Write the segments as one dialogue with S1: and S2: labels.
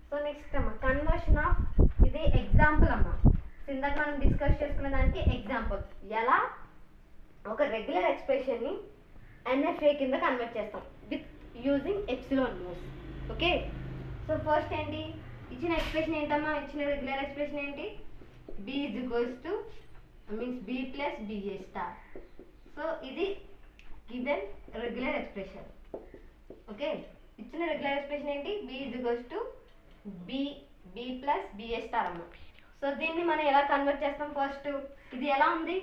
S1: So next అమ్మ conversion of, ఇది example అమ్మ. ఇందాక మనం డిస్కస్ చేసుకున్న దానికి ఎగ్జాంపుల్, ఎలా ఒక రెగ్యులర్ ఎక్స్ప్రెషన్ని ఎన్ఎఫ్ఏ కింద కన్వర్ట్ చేస్తాం with using epsilon rules. Okay, so first ఏంటి, ఇచ్చిన ఎక్స్ప్రెషన్ ఏంటమ్మా, ఇచ్చిన రెగ్యులర్ ఎక్స్ప్రెషన్ ఏంటి, b is equals to means b plus ba star. So ఇది గివెన్ రెగ్యులర్ ఎక్స్ప్రెషన్. ఓకే, ఇచ్చిన రెగ్యులర్ ఎక్స్ప్రెషన్ ఏంటి, b is equals to b plus ba star అమ్మ. So దీన్ని మనం ఎలా కన్వర్ట్ చేస్తాం, ఫస్ట్ ఇది ఎలా ఉంది,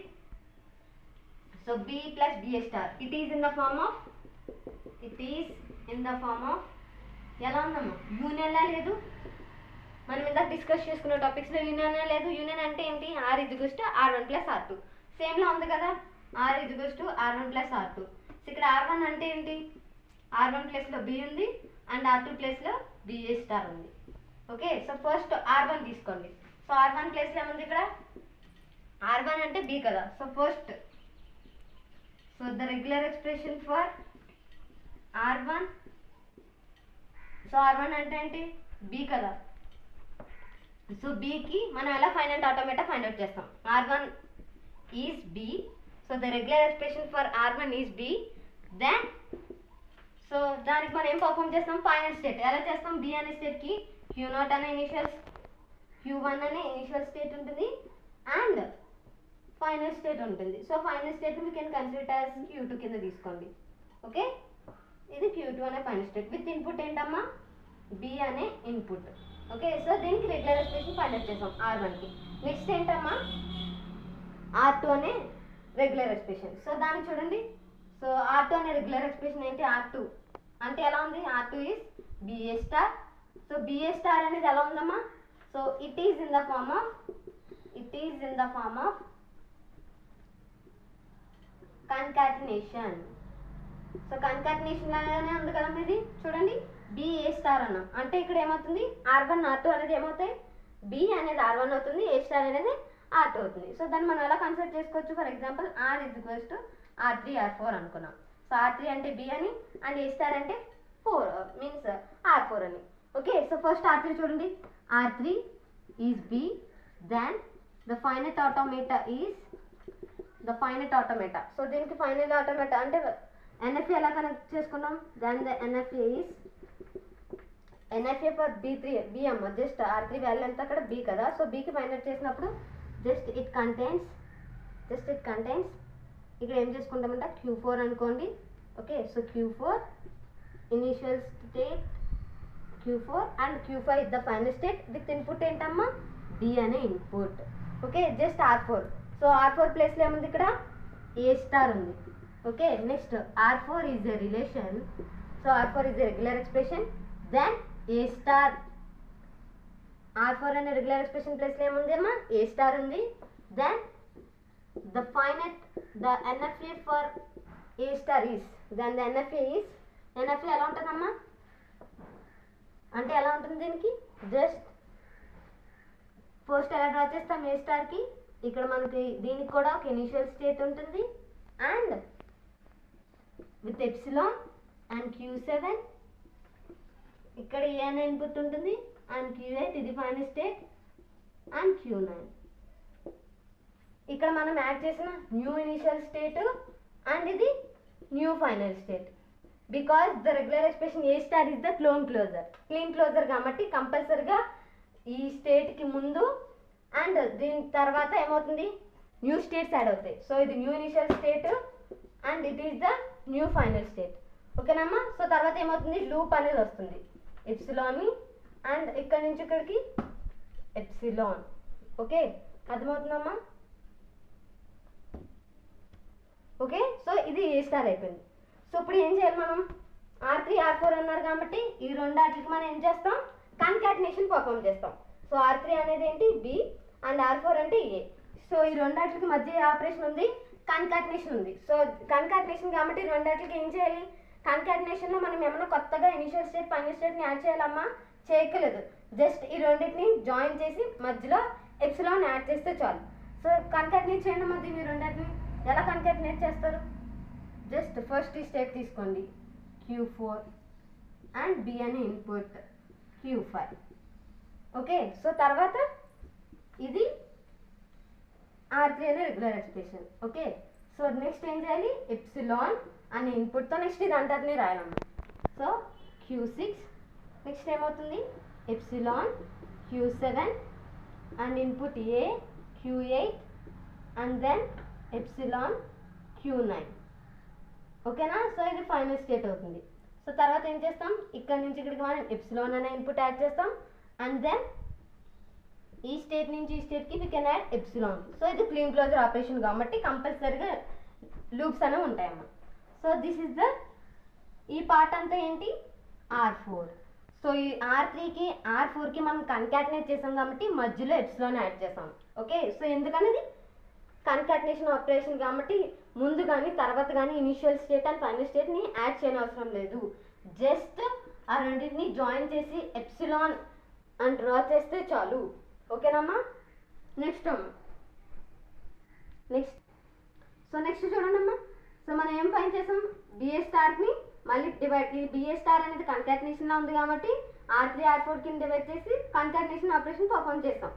S1: so b plus ba star it is in the form of, ఎలా ఉందమ్మా, యూనియన్ లా లేదు, మనం ఇందాక డిస్కస్ చేసుకున్న టాపిక్స్లో యూనియన్ లేదు. యూనియన్ అంటే ఏంటి, r is equals to r1 plus r2 సేమ్లా ఉంది కదా, r is equals to r1 plus r2. So ఇక్కడ r1 అంటే ఏంటి, r1 ప్లేస్లో b ఉంది అండ్ r2 ప్లేస్లో ba స్టార్ ఉంది. ఓకే, సో ఫస్ట్ r1 తీసుకోండి. సో r1 ప్లేస్లో ఏముంది ఇక్కడ, r1 అంటే b కదా. So first, so the regular expression for r1, so r1 అంటే ఏంటి, b కదా. సో బీకి మనం ఎలా find out, automata find out చేస్తాం, r1 is b. So the regular expression for r1 is b. Then so దానికి మనం ఏం పర్ఫామ్ చేస్తాం, ఫైనల్ స్టేట్ ఎలా చేస్తాం, b అనే స్టేట్కి q0 అనే ఇనిషియల్, q1 అనే ఇనిషియల్ స్టేట్ ఉంటుంది అండ్ ఫైనల్ స్టేట్ ఉంటుంది. So final state we can consider as q2 కింద తీసుకోండి. ఓకే, ఇది q2 అనే ఫైనల్ స్టేట్ విత్ ఇన్పుట్ ఏంటమ్మా, b అనే ఇన్పుట్. ఓకే, సో దీనికి రెగ్యులర్ ఎక్స్ప్రెషన్ ఫైండ్ అవుట్ చేసాం r1కి. నెక్స్ట్ ఏంటమ్మా, r2 అనే రెగ్యులర్ ఎక్స్ప్రెషన్. సో దాన్ని చూడండి, సో r2 అనే రెగ్యులర్ ఎక్స్ప్రెషన్ ఏంటి, r2 అంటే ఎలా ఉంది, r2 is ba star. So ba star అనేది ఎలా ఉందమ్మా, so it is in the form of concatenation. So concatenation లాగానే ఉంది కదమ్మా ఇది, చూడండి ba స్టార్ అన్నాం అంటే ఇక్కడ ఏమవుతుంది, r1 r2 అనేది ఏమవుతాయి, b అనేది r1 అవుతుంది, a స్టార్ అనేది r2 అవుతుంది. సో దాన్ని మనం ఎలా కన్సిడర్ చేసుకోవచ్చు, for example r is equals to r3 r4 అనుకున్నాం. సో r3 అంటే b అని అండ్ a స్టార్ అంటే 4 మీన్స్ r4 అని. ఓకే, సో ఫస్ట్ r3 చూడండి, r3 is b. Then the finite automata so దీనికి ఫైనల్ ఆటోమేటా అంటే NFA ఎలా connect చేసుకున్నాం, then the NFA for b అమ్మ, జస్ట్ r3 వాల్యూ అంతా అక్కడ b కదా. సో bకి ఫైండ్ అవుట్ చేసినప్పుడు జస్ట్ ఇట్ కంటైన్స్ ఇక్కడ ఏం చేసుకుంటామంటే q4 అనుకోండి. Okay, so q4 initial state q4 and q5 is the final state with input ఏంటమ్మా, b అనే input. Okay, just r4. So r4 ప్లేస్లో ఏముంది ఇక్కడ, a స్టార్ ఉంది. Okay, next r4 is a relation. So r4 is a regular expression. Then a star, r4 అనే regular expression ప్లేస్లో ఏముంది అమ్మా, a స్టార్ ఉంది. Then the NFA for a star is, then the NFA ఎలా ఉంటుందమ్మా అంటే ఎలా ఉంటుంది, దీనికి జస్ట్ ఫస్ట్ ఎలా డ్రా చేస్తాం, a స్టార్కి ఇక్కడ మనకి దీనికి కూడా ఒక ఇనిషియల్ స్టేట్ ఉంటుంది and with epsilon and q7 ఇక్కడ ఏ అనే ఇన్పుట్ ఉంటుంది అండ్ q8 ఇది ఫైనల్ స్టేట్ అండ్ q9 ఇక్కడ మనం యాడ్ చేసిన న్యూ ఇనిషియల్ స్టేట్ అండ్ ఇది new final state. Because the regular expression A star is the Kleene closure కాబట్టి కంపల్సరిగా ఈ స్టేట్కి ముందు అండ్ దీని తర్వాత ఏమవుతుంది, న్యూ స్టేట్స్ యాడ్ అవుతాయి. సో ఇది new initial state and it is the new final state. ఓకేనమ్మా, సో తర్వాత ఏమవుతుంది, లూప్ అనేది వస్తుంది ఎప్సిలాన్ అండ్ ఇక్కడ నుంచి ఇక్కడికి ఎప్సిలాన్. ఓకే, అర్థమవుతుందమ్మా. ఓకే, సో ఇది ఏ స్టార్ అయిపోయింది. సో ఇప్పుడు ఏం చేయాలి మనం, r3 r4 అన్నారు కాబట్టి ఈ రెండాటికి మనం ఏం చేస్తాం, కన్కాటినేషన్ పర్ఫామ్ చేస్తాం. సో r3 అనేది ఏంటి, b అండ్ r4 అంటే a. సో ఈ రెండాటికి మధ్య ఆపరేషన్ ఉంది, కన్కాటినేషన్ ఉంది. సో కన్కాటినేషన్ కాబట్టి రెండాటికి ఏం చేయాలి, కన్కాటినేషన్లో మనం ఏమైనా కొత్తగా ఇనిషియల్ స్టేట్ ఫైనల్ స్టేట్ని యాడ్ చేయాలమ్మా, చేయక్కలేదు. జస్ట్ ఈ రెండింటిని జాయిన్ చేసి మధ్యలో ఎప్సిలాన్ యాడ్ చేస్తే చాలు. సో కన్కాటినేట్ చేయండి అమ్మా దీన్ని రెండింటిని. ఎలా కన్కాటినేట్ చేస్తారు, జస్ట్ ఫస్ట్ ఈ స్టేట్ తీసుకోండి q4 అండ్ b అనే ఇన్పుట్ q5. ఓకే. సో తర్వాత ఇది R3 అనే regular expression. Okay. So next ఏం చేయాలి, ఎప్సిలాన్ అనే ఇన్పుట్తో నెక్స్ట్ ఇది అంతటిని రాయాలమ్మా. సో Q6 నెక్స్ట్ ఏమవుతుంది, epsilon Q7 and input A Q8 and then epsilon Q9. ఓకేనా. సో ఇది ఫైనల్ స్టేట్ అవుతుంది. సో తర్వాత ఏం చేస్తాం, ఇక్కడ నుంచి ఇక్కడికి మనం ఎప్సిలాన్ అనే ఇన్పుట్ యాడ్ చేస్తాం అండ్ దెన్ ఈ స్టేట్ నుంచి ఈ స్టేట్కి we can add epsilon. So ఇది క్లీన్ క్లోజర్ ఆపరేషన్ కాబట్టి కంపల్సరీగా లూప్స్ అనేవి ఉంటాయమ్మా. సో దిస్ ఇస్ ద ఈ పార్ట్ అంతా ఏంటి, R4. సో ఈ R3కి R4కి మనం కన్కాటినేట్ చేసాం కాబట్టి మధ్యలో ఎప్సిలాన్ యాడ్ చేసాం. ఓకే. సో ఎందుకనేది కన్కాటినేషన్ ఆపరేషన్ కాబట్టి ముందు కానీ తర్వాత కానీ ఇనిషియల్ స్టేట్ అండ్ ఫైనల్ స్టేట్ని యాడ్ చేయని అవసరం లేదు. జస్ట్ ఆ రెండింటిని జాయిన్ చేసి ఎప్సిలాన్ అని డ్రా చేస్తే చాలు. ఓకేనమ్మా. నెక్స్ట్ నెక్స్ట్ చూడండి అమ్మా. సో మనం ఏం ఫైన్ చేసాం, బిఏ స్టార్ని మళ్ళీ డివైడ్, ఈ బిఏ స్టార్ అనేది కన్కాటినేషన్లో ఉంది కాబట్టి R3 R4 కింద డివైడ్ చేసి కన్కాటినేషన్ ఆపరేషన్ పర్ఫామ్ చేస్తాం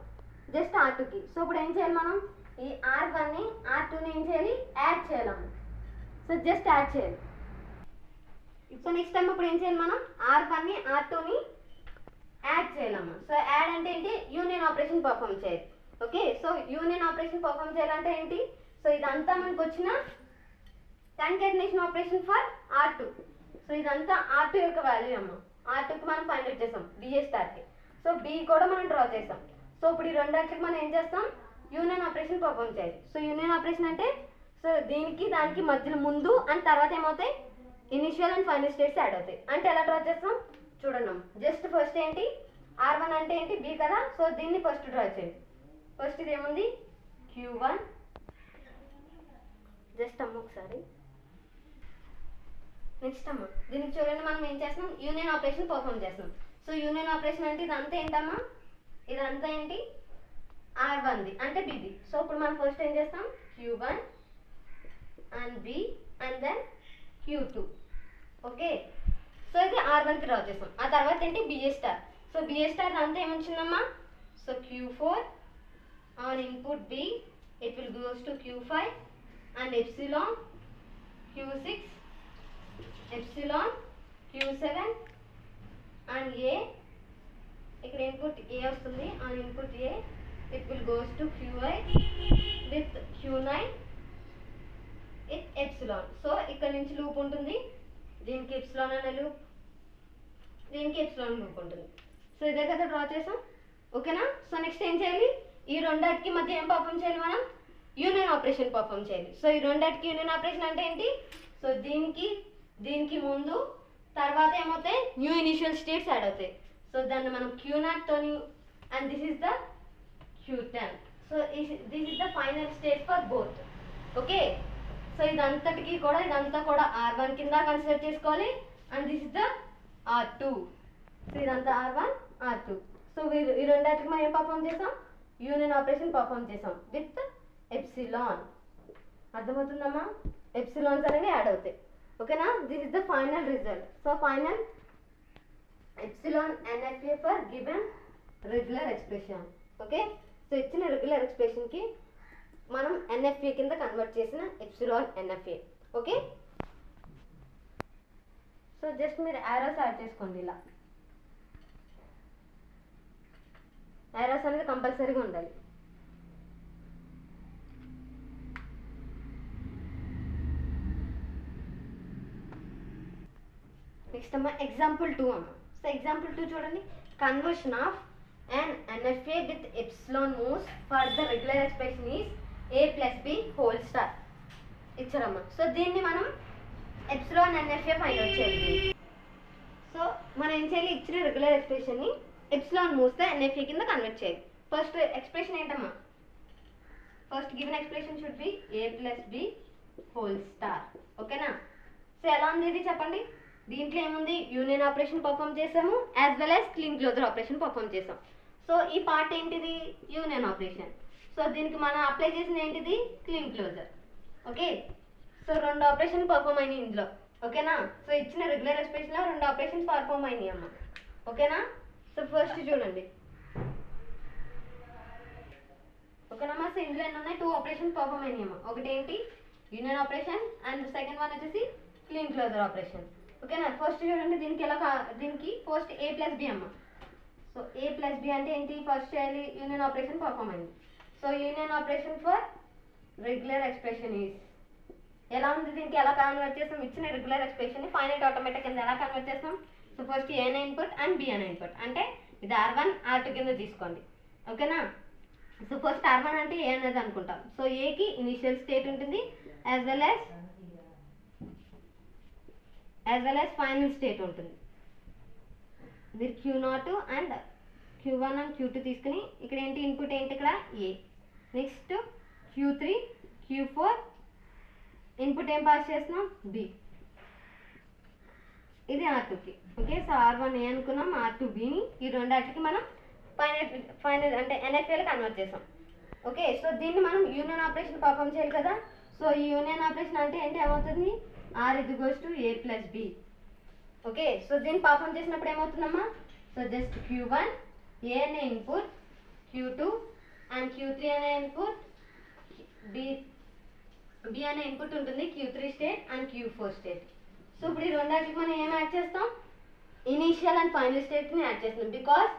S1: జస్ట్ R2కి. సో ఇప్పుడు ఏం చేయాలి మనం, ఈ R1ని R2ని ఏం చేయాలి, యాడ్ చేయాలమ్మా. సో జస్ట్ యాడ్ చేయాలి. సో నెక్స్ట్ టైం ఇప్పుడు ఏం చేయాలి, మనం R1ని R2ని యాడ్ చేయాలమ్మా. సో యాడ్ అంటే ఏంటి, యూనియన్ ఆపరేషన్ పర్ఫామ్ చేయాలి. Okay. So union operation perform చేయాలంటే ఏంటి, సో ఇదంతా మనకు వచ్చిన concatenation operation for R2. So ఇదంతా R2 యొక్క వాల్యూ అమ్మా. R2కి మనం ఫైండ్ అవుట్ చేసాం బిఏ స్టార్కి. సో బి కూడా మనం డ్రా చేసాం. సో ఇప్పుడు ఈ రెండింటికి మనం ఏం చేస్తాం, యూనియన్ ఆపరేషన్ పర్ఫామ్ చేయాలి. సో యూనియన్ ఆపరేషన్ అంటే సో దీనికి దానికి మధ్యలో ముందు అండ్ తర్వాత ఏమవుతాయి, initial and final states add అవుతాయి. అంటే ఎలా డ్రా చేస్తాం చూడండి. జస్ట్ ఫస్ట్ ఏంటి, R1 అంటే ఏంటి, బి కదా. సో దీన్ని ఫస్ట్ డ్రా చేయండి. ఫస్ట్ ఇది ఏముంది, Q1. జస్ట్ అమ్మ ఒకసారి నెక్స్ట్ అమ్మ దీనికి చూడండి, మనం ఏం చేస్తున్నాం, యూనియన్ ఆపరేషన్ పర్ఫామ్ చేస్తున్నాం. సో యూనియన్ ఆపరేషన్ అంటే ఇదంతా ఏంటమ్మా, ఇదంతా ఏంటి, R1ది అంటే బిది. సో ఇప్పుడు మనం ఫస్ట్ ఏం చేస్తాం, Q1 and b and then Q2. Okay. So ఇది R1కి డ్రా చేస్తాం. ఆ తర్వాత ఏంటి, b a star. So b a star అంతా ఏమొచ్చిందమ్మా, so Q4 on input b it will goes to Q5 and epsilon Q6 epsilon Q7 and a, ఇక్కడ input a వస్తుంది, on input a it will goes to Qi with Q9 with epsilon. So ఇక్కడ నుంచి loop ఉంటుంది, దీనికి epsilon అనే loop, దీనికి epsilon loop ఉంటుంది. So ఇదే కదా డ్రా చేసాం. ఓకేనా. సో నెక్స్ట్ ఏం చేయాలి, ఈ రెండాటికి మధ్య ఏం పర్ఫామ్ చేయాలి, మనం యూనియన్ ఆపరేషన్ పర్ఫామ్ చేయాలి. సో ఈ రెండాటికి యూనియన్ ఆపరేషన్ అంటే ఏంటి, సో దీనికి ముందు తర్వాత ఏమవుతాయి, న్యూ ఇనిషియల్ స్టేట్స్ యాడ్ అవుతాయి. సో దాన్ని మనం Q0 తోని and this is the Q10. So this is the final state for both. Okay. So ఇదంతా కూడా R1 కింద కన్సిడర్ చేసుకోవాలి and this is the R2. So ఇదంతా R1 R2. సో ఈ రెండింటికి మనం ఏం పర్ఫామ్ చేసాం, యూనియన్ ఆపరేషన్ పర్ఫామ్ చేసాం విత్ ఎప్సిలాన్. అర్థమవుతుందమ్మా, ఎప్సిలాన్స్ అనేవి యాడ్ అవుతాయి. ఓకేనా. This is the final result. So final epsilon NFA for given regular expression. Okay. So ఇచ్చిన రెగ్యులర్ ఎక్స్ప్రెషన్కి మనం NFA కింద కన్వర్ట్ చేసిన epsilon NFA. Okay. So just మీరు యారోస్ యాడ్ చేసుకోండి. ఇలా యారోస్ అనేది కంపల్సరీగా ఉండాలి. నెక్స్ట్ అమ్మ ఎగ్జాంపుల్ 2 అమ్మ. సో ఎగ్జాంపుల్ 2 చూడండి, conversion of an NFA with epsilon moves for the regular expression is a plus b whole star. ఇచ్చారమ్మా. సో దీన్ని మనం ఎప్సిలాన్ NFA ఫైండ్ అవుట్ చేయాలి. సో మనం ఏం చేయాలి, ఇచ్చిన రెగ్యులర్ ఎక్స్ప్రెషన్ని ఎప్సిలాన్ మూవ్స్తో NFA కింద కన్వర్ట్ చేయాలి. ఫస్ట్ ఎక్స్ప్రెషన్ ఏంటమ్మా, first given expression should be a plus b whole star. ఓకేనా. సో ఎలా ఉంది ఇది చెప్పండి. దీంట్లో ఏముంది, యూనియన్ ఆపరేషన్ పర్ఫామ్ చేసాము as well as kleene closure operation perform చేసాం. సో ఈ పార్ట్ ఏంటిది, యూనియన్ ఆపరేషన్. సో దీనికి మనం అప్లై చేసింది ఏంటిది, క్లీన్ క్లోజర్. ఓకే. సో రెండు ఆపరేషన్ పర్ఫామ్ అయినాయి ఇందులో. ఓకేనా. సో ఇచ్చిన రెగ్యులర్ ఎక్స్ప్రెషన్లో రెండు ఆపరేషన్స్ పర్ఫామ్ అయినాయి అమ్మ. ఓకేనా. సో ఫస్ట్ చూడండి, ఎన్ని ఉన్నాయి, 2 ఆపరేషన్ పర్ఫామ్ అయినాయి. ఒకటి ఏంటి union operation and second one వచ్చేసి క్లీన్ క్లోజర్ ఆపరేషన్. ఓకేనా. ఫస్ట్ చూడండి దీనికి దీనికి ఫస్ట్ A ప్లస్ బి అమ్మ. సో A ప్లస్ బి అంటే ఏంటి, ఫస్ట్ చేయాలి యూనియన్ ఆపరేషన్ పర్ఫామ్ అయింది. So union operation for regular expression is ఎలా ఉంది, దీనికి ఎలా కన్వర్ట్ చేస్తాం, ఇచ్చిన రెగ్యులర్ ఎక్స్ప్రెషన్ ఫైనైట్ ఆటోమేటిక్ కింద ఎలా కన్వర్ట్ చేస్తాం. సో ఫస్ట్ A అనే ఇన్పుట్ అండ్ B అనే ఇన్పుట్, అంటే ఇది R1 R2 కింద తీసుకోండి. ఓకేనా. సో ఫస్ట్ R1 అంటే A అనేది అనుకుంటాం. సో ఏకి ఇనిషియల్ స్టేట్ ఉంటుంది as well as final state ఉంటుంది. మీరు Q0 and Q1 and Q2 తీసుకుని ఇక్కడ ఏంటి ఇన్పుట్ ఏంటి, ఇక్కడ A. Next Q3 Q4 input ఏం పాస్ చేస్తున్నాం, B. ఇది R2కి. ఓకే. సో R1 A అనుకున్నాం, R2 Bని, ఈ రెండాటికి మనం ఫైనల్ అంటే NFAలో కన్వర్ట్ చేసాం. ఓకే. సో దీన్ని మనం యూనియన్ ఆపరేషన్ పర్ఫామ్ చేయాలి కదా. సో ఈ యూనియన్ ఆపరేషన్ అంటే ఏంటి, ఏమవుతుంది, R is to A plus B. Okay. So దీన్ని పర్ఫామ్ చేసినప్పుడు ఏమవుతుందమ్మా, సో జస్ట్ Q1 A అనే ఇన్పుట్, Q2 అండ్ Q3 అనే ఇన్పుట్, B అనే ఇన్పుట్ ఉంటుంది, Q3 state and Q4 state. So ఇప్పుడు ఈ రెండాటికి మనం ఏం యాడ్ చేస్తాం, ఇనీషియల్ అండ్ ఫైనల్ స్టేట్ని యాడ్ చేస్తాం. Because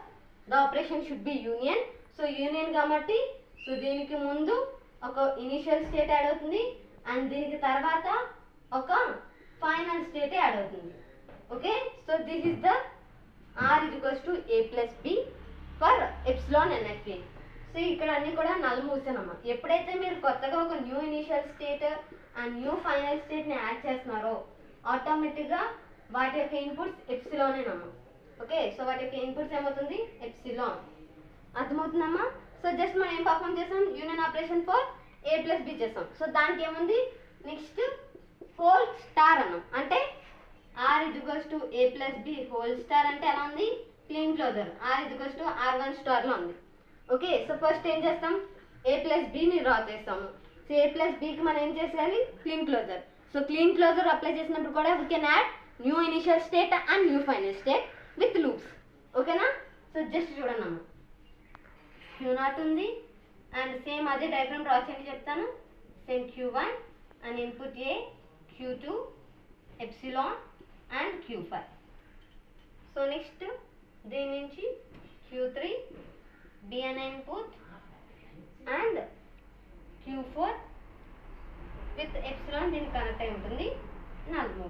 S1: the operation should be union. So union కాబట్టి సో దీనికి ముందు ఒక ఇనీషియల్ స్టేట్ యాడ్ అవుతుంది అండ్ దీనికి తర్వాత ఒక ఫైనల్ స్టేట్ యాడ్ అవుతుంది. Okay. So this is the R is to A plus B for epsilon NFA. So ఇక్కడ అన్ని కూడా నల్ మూసానమ్మా. ఎప్పుడైతే మీరు కొత్తగా ఒక new initial state and new final స్టేట్ని యాడ్ చేస్తున్నారో ఆటోమేటిక్గా వాటి యొక్క ఇన్పుట్స్ ఎప్సిలానేనమ్మా. ఓకే. సో వాటి యొక్క ఇన్పుట్స్ ఏమవుతుంది, ఎప్సిలాన్. అర్థమవుతుందమ్మా. సో జస్ట్ మనం ఏం పర్ఫామ్ చేసాం, union operation for A plus B చేసాం. సో దానికి ఏముంది, నెక్స్ట్ హోల్ స్టార్ అన్నాం, అంటే R is to A plus B whole star అంటే ఎలా ఉంది, Kleene closure. R is to R1 స్టార్లో ఉంది. ఓకే. సో ఫస్ట్ ఏం చేస్తాం, A ప్లస్ Bని డ్రా చేస్తాము. సో A ప్లస్ Bకి మనం ఏం చేసేయాలి, Kleene closure. So clean closure apply చేసినప్పుడు కూడా we can add new initial state and new final state with loops. ఓకేనా. సో జస్ట్ చూడండి అమ్మ, Q0 ఉంది అండ్ సేమ్ అదే డయాగ్రామ్ డ్రా చేయండి చెప్తాను. Same Q1 and input A, Q2 epsilon and Q5. So next దీని నుంచి Q3 B అనే input and Q4 with epsilon దీనికి కనెక్ట్ అయి ఉంటుంది, నాలుగు.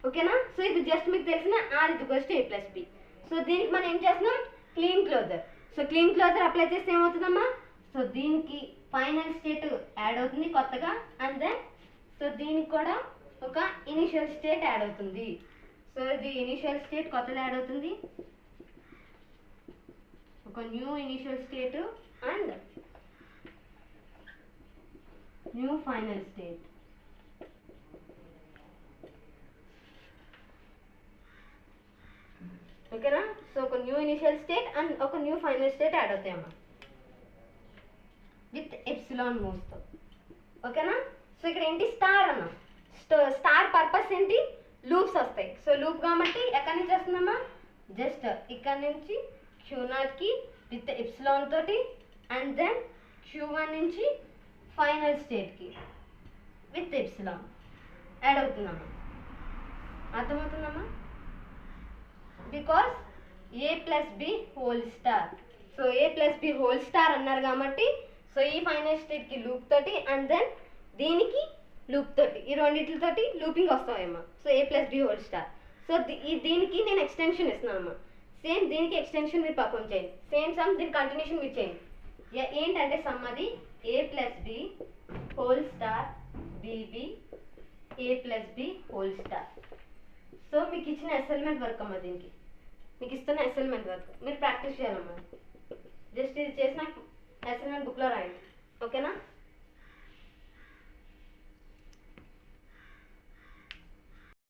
S1: ఓకేనా. సో ఇది జస్ట్ మీకు తెలిసిన R is A plus B. So దీనికి మనం ఏం చేస్తున్నాం, kleene closure. So clean closure apply చేస్తే ఏమవుతుందమ్మా, సో దీనికి ఫైనల్ స్టేట్ యాడ్ అవుతుంది కొత్తగా అండ్ దెన్ సో దీనికి కూడా ఒక ఇనిషియల్ స్టేట్ యాడ్ అవుతుంది. సో ఇది ఇనిషియల్ స్టేట్ కొత్తది యాడ్ అవుతుంది, ఒక new initial state and new final state. ఓకేనా. సో ఒక న్యూ ఇనిషియల్ స్టేట్ అండ్ ఒక న్యూ ఫైనల్ స్టేట్ యాడ్ అవుతాయమ్మా విత్ ఎప్సిలాన్ మూవ్స్తో. ఓకేనా. సో ఇక్కడ ఏంటి, స్టార్ అన్నాం. స్టార్ పర్పస్ ఏంటి, లూప్స్ వస్తాయి. సో లూప్ కాబట్టి ఎక్కడి నుంచి వస్తుందమ్మా, జస్ట్ ఇక్కడ నుంచి Q0కి విత్ ఎప్సిలాన్ తోటి అండ్ దెన్ Q1 నుంచి ఫైనల్ స్టేట్కి విత్ ఎప్సిలాన్ యాడ్ అవుతుందమ్మా. అర్థమవుతుందమ్మా. Because A plus B whole star. So A plus B whole star అన్నారు కాబట్టి సో ఈ ఫైనల్ స్టేట్కి లూప్ తోటి అండ్ దెన్ దీనికి లూప్ తోటి, ఈ రెండింటితోటి లూపింగ్ వస్తాయమ్మా. So A plus B whole star. So దీనికి నేను ఎక్స్టెన్షన్ ఇస్తున్నాను అమ్మా. సేమ్ దీనికి ఎక్స్టెన్షన్ మీరు పర్ఫామ్ చేయండి, సేమ్ సమ్ దీని కంటిన్యూషన్ మీరు చేయండి. ఏంటంటే సమ్ అది A plus B whole star BB A plus B whole star. So మీకు ఇచ్చిన అసైన్మెంట్ వర్క్ అమ్మా, దీనికి మీకు ఇస్తున్న అసైన్మెంట్ వర్క్ మీరు ప్రాక్టీస్ చేయాలమ్మా. జస్ట్ ఇది చేసిన అసైన్మెంట్ బుక్లో రాయండి. ఓకేనా.